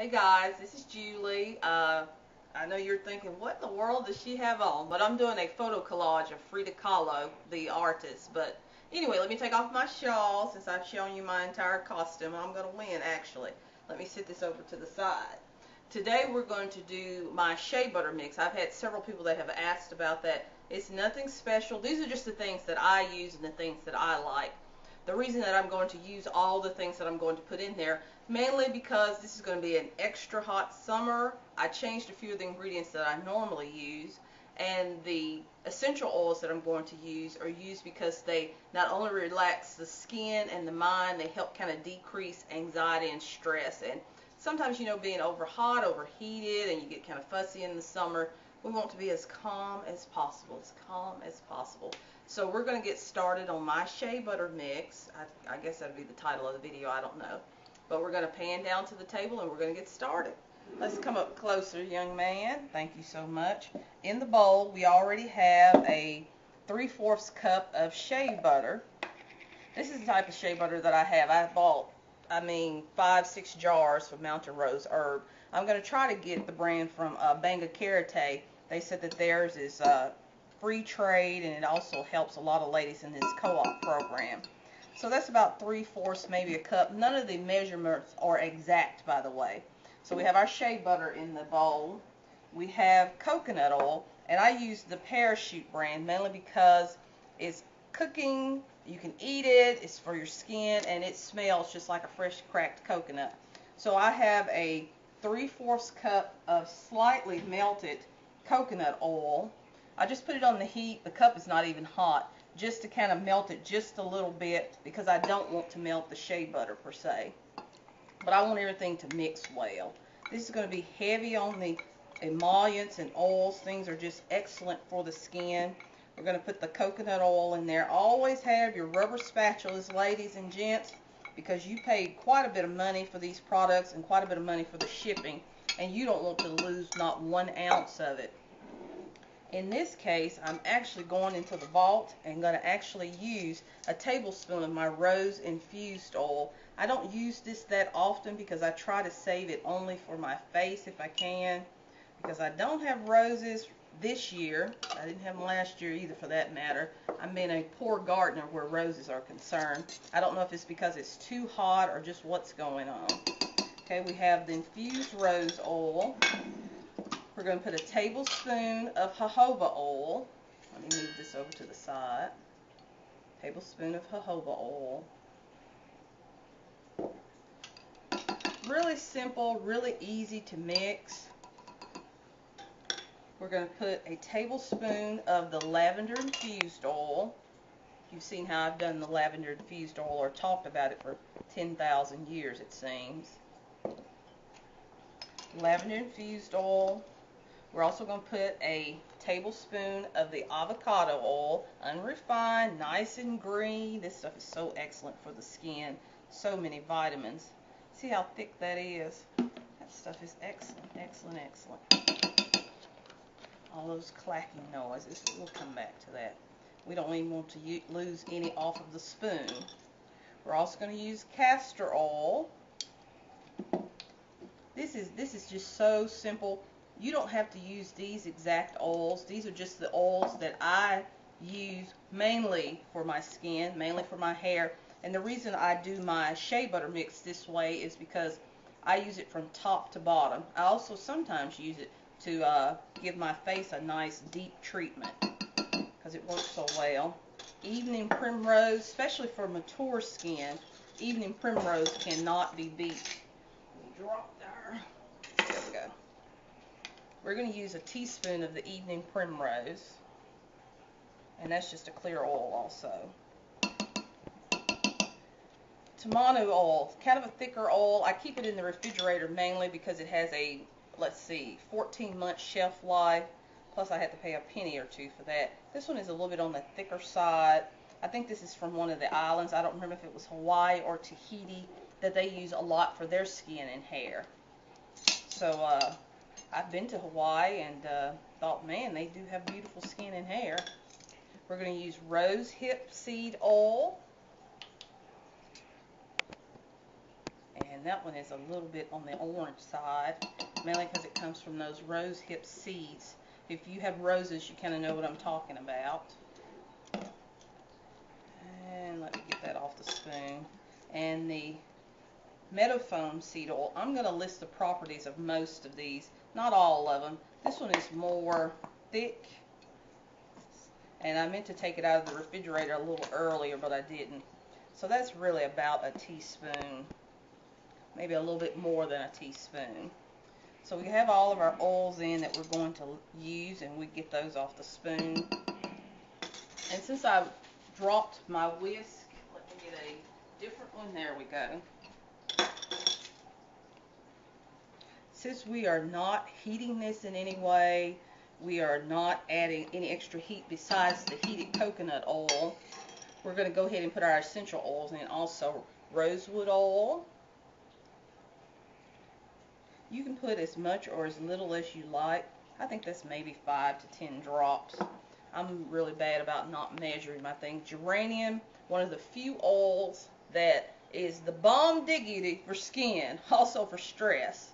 Hey guys, this is Julie. I know you're thinking, what in the world does she have on? But I'm doing a photo collage of Frida Kahlo, the artist. But anyway, let me take off my shawl since I've shown you my entire costume. I'm going to win, actually. Let me sit this over to the side. Today we're going to do my shea butter mix. I've had several people that have asked about that. It's nothing special. These are just the things that I use and the things that I like. The reason that I'm going to use all the things that I'm going to put in there, mainly because this is going to be an extra hot summer. I changed a few of the ingredients that I normally use, and the essential oils that I'm going to use are used because they not only relax the skin and the mind, they help kind of decrease anxiety and stress. And sometimes, you know, being overheated, and you get kind of fussy in the summer, we want to be as calm as possible, So we're going to get started on my shea butter mix. I guess that would be the title of the video, I don't know. But we're going to pan down to the table and we're going to get started. Let's come up closer, young man. Thank you so much. In the bowl, we already have a 3/4 cup of shea butter. This is the type of shea butter that I have. I bought, 5-6 jars from Mountain Rose Herb. I'm going to try to get the brand from Banga Karate. They said that theirs is free trade, and it also helps a lot of ladies in this co-op program. So that's about 3/4, maybe a cup. None of the measurements are exact, by the way. So we have our shea butter in the bowl. We have coconut oil, and I use the Parachute brand mainly because it's cooking, you can eat it, it's for your skin, and it smells just like a fresh cracked coconut. So I have a 3/4 cup of slightly melted coconut oil. I just put it on the heat. The cup is not even hot, just to kind of melt it just a little bit, because I don't want to melt the shea butter per se. But I want everything to mix well. This is going to be heavy on the emollients and oils. Things are just excellent for the skin. We're going to put the coconut oil in there. Always have your rubber spatulas, ladies and gents, because you paid quite a bit of money for these products and quite a bit of money for the shipping, and you don't want to lose not 1 ounce of it. In this case, I'm actually going into the vault and going to actually use a tablespoon of my rose infused oil. I don't use this that often because I try to save it only for my face if I can, because I don't have roses this year. I didn't have them last year either, for that matter. I'm being a poor gardener where roses are concerned. I don't know if it's because it's too hot or just what's going on. Okay, we have the infused rose oil. We're going to put a tablespoon of jojoba oil. Let me move this over to the side. Tablespoon of jojoba oil. Really simple, really easy to mix. We're going to put a tablespoon of the lavender infused oil. You've seen how I've done the lavender infused oil, or talked about it for 10,000 years, it seems. Lavender infused oil. We're also going to put a tablespoon of the avocado oil, unrefined, nice and green. This stuff is so excellent for the skin. So many vitamins. See how thick that is? That stuff is excellent, excellent, excellent. All those clacking noises, we'll come back to that. We don't even want to lose any off of the spoon. We're also going to use castor oil. This is just so simple. You don't have to use these exact oils. These are just the oils that I use mainly for my skin, mainly for my hair. And the reason I do my shea butter mix this way is because I use it from top to bottom. I also sometimes use it to give my face a nice deep treatment, because it works so well. Evening primrose, especially for mature skin, evening primrose cannot be beat. Drop there. There we go. We're going to use a teaspoon of the evening primrose, and that's just a clear oil also. Tomato oil, kind of a thicker oil. I keep it in the refrigerator mainly because it has a, 14-month shelf life, plus I had to pay a penny or two for that. This one is a little bit on the thicker side. I think this is from one of the islands. I don't remember if it was Hawaii or Tahiti, that they use a lot for their skin and hair. So I've been to Hawaii and thought, man, they do have beautiful skin and hair. We're going to use rose hip seed oil. And that one is a little bit on the orange side, mainly because it comes from those rose hip seeds. If you have roses, you kind of know what I'm talking about. And let me get that off the spoon. And the meadowfoam seed oil, I'm going to list the properties of most of these, not all of them. This one is more thick, and I meant to take it out of the refrigerator a little earlier, but I didn't. So that's really about a teaspoon, maybe a little bit more than a teaspoon. So we have all of our oils in that we're going to use, and we get those off the spoon. And since I dropped my whisk, let me get a different one. There we go. Since we are not heating this in any way, we are not adding any extra heat besides the heated coconut oil, we're going to go ahead and put our essential oils in. Also, rosewood oil. You can put as much or as little as you like. I think that's maybe 5 to 10 drops. I'm really bad about not measuring my things. Geranium, one of the few oils that is the bomb diggity for skin, also for stress.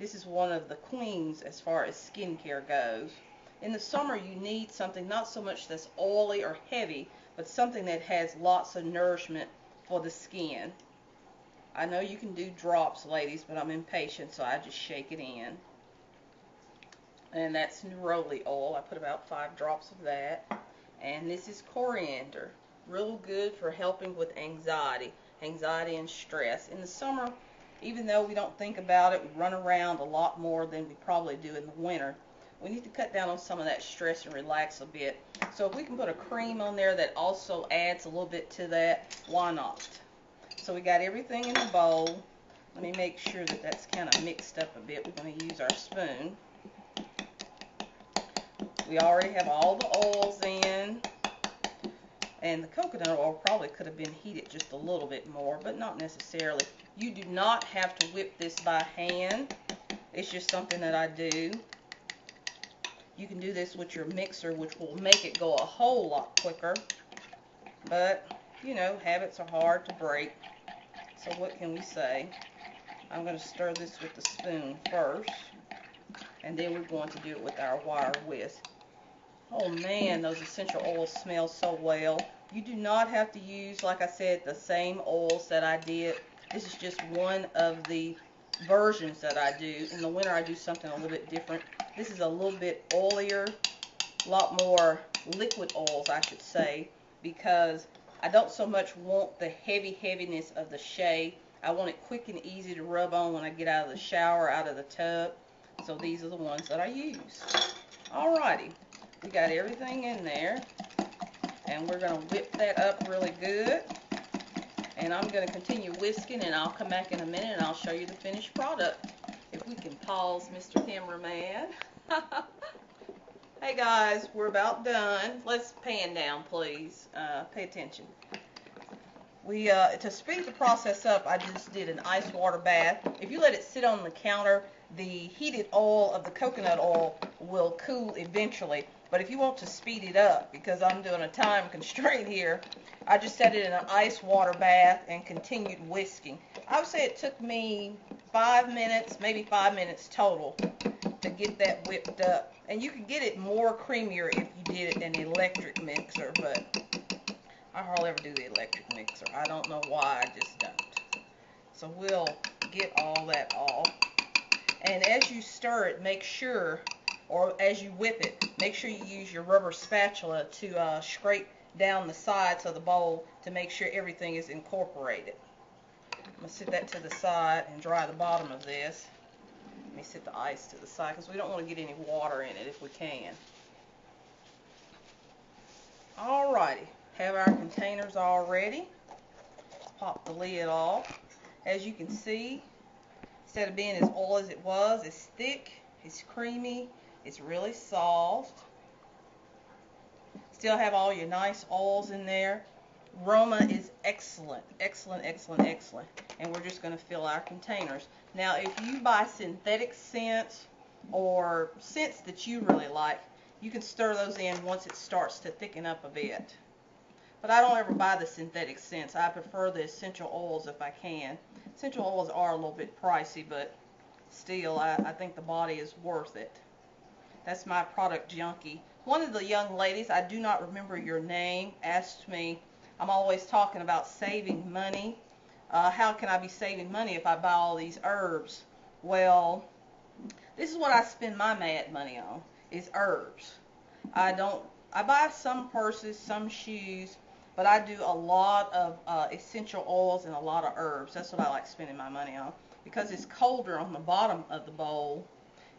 This is one of the queens as far as skincare goes. In the summer, you need something not so much that's oily or heavy, but something that has lots of nourishment for the skin. I know you can do drops, ladies, but I'm impatient, so I just shake it in. And that's neroli oil. I put about 5 drops of that. And this is coriander. Real good for helping with anxiety and stress. In the summer, even though we don't think about it, we run around a lot more than we probably do in the winter. We need to cut down on some of that stress and relax a bit. So if we can put a cream on there that also adds a little bit to that, why not? So we got everything in the bowl. Let me make sure that that's kind of mixed up a bit. We're going to use our spoon. We already have all the oils in. And the coconut oil probably could have been heated just a little bit more, but not necessarily. You do not have to whip this by hand. It's just something that I do. You can do this with your mixer, which will make it go a whole lot quicker. But, you know, habits are hard to break. So what can we say? I'm going to stir this with the spoon first. And then we're going to do it with our wire whisk. Oh man, those essential oils smell so well. You do not have to use, like I said, the same oils that I did. This is just one of the versions that I do. In the winter I do something a little bit different. This is a little bit oilier, a lot more liquid oils I should say, because I don't so much want the heaviness of the Shea. I want it quick and easy to rub on when I get out of the shower, out of the tub. So these are the ones that I use. Alrighty. We got everything in there, and we're going to whip that up really good, and I'm going to continue whisking, and I'll come back in a minute and I'll show you the finished product. If we can pause, Mr. Cameraman. Hey guys, we're about done. Let's pan down, please. Pay attention. To speed the process up, I just did an ice water bath. If you let it sit on the counter, the heated oil of the coconut oil will cool eventually. But if you want to speed it up, because I'm doing a time constraint here, I just set it in an ice water bath and continued whisking. I would say it took me 5 minutes, maybe 5 minutes total, to get that whipped up. And you could get it more creamier if you did it in an electric mixer, but I hardly ever do the electric mixer. I don't know why, I just don't. So we'll get all that off. And as you stir it, make sure, or as you whip it, make sure you use your rubber spatula to scrape down the sides of the bowl to make sure everything is incorporated. I'm going to set that to the side and dry the bottom of this. Let me set the ice to the side because we don't want to get any water in it if we can. Alrighty, have our containers all ready. Let's pop the lid off. As you can see, instead of being as oily as it was, it's thick, it's creamy, it's really soft. Still have all your nice oils in there. Aroma is excellent, excellent, excellent, excellent. And we're just going to fill our containers. Now, if you buy synthetic scents or scents that you really like, you can stir those in once it starts to thicken up a bit. But I don't ever buy the synthetic scents. I prefer the essential oils if I can. Essential oils are a little bit pricey, but still, I think the body is worth it. That's my product junkie. One of the young ladies, I do not remember your name, asked me, I'm always talking about saving money. How can I be saving money if I buy all these herbs? Well, this is what I spend my mad money on, is herbs. I buy some purses, some shoes, but I do a lot of essential oils and a lot of herbs. That's what I like spending my money on. Because it's colder on the bottom of the bowl,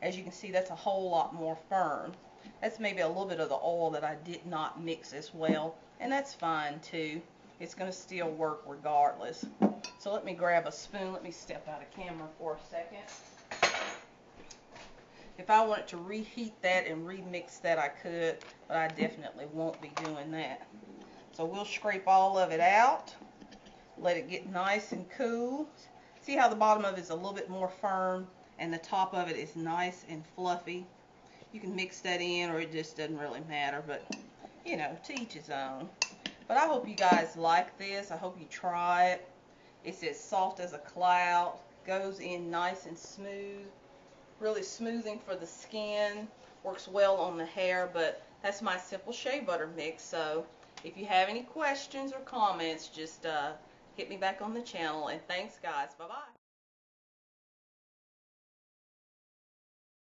as you can see, that's a whole lot more firm. That's maybe a little bit of the oil that I did not mix as well, and that's fine too. It's going to still work regardless. So let me grab a spoon. Let me step out of camera for a second. If I wanted to reheat that and remix that, I could, but I definitely won't be doing that. So we'll scrape all of it out, let it get nice and cool. See how the bottom of it is a little bit more firm and the top of it is nice and fluffy. You can mix that in, or it just doesn't really matter, but you know, to each his own. But I hope you guys like this. I hope you try it. It's as soft as a cloud, goes in nice and smooth, really smoothing for the skin, works well on the hair. But that's my simple shea butter mix. So if you have any questions or comments, just hit me back on the channel. And thanks guys. Bye bye.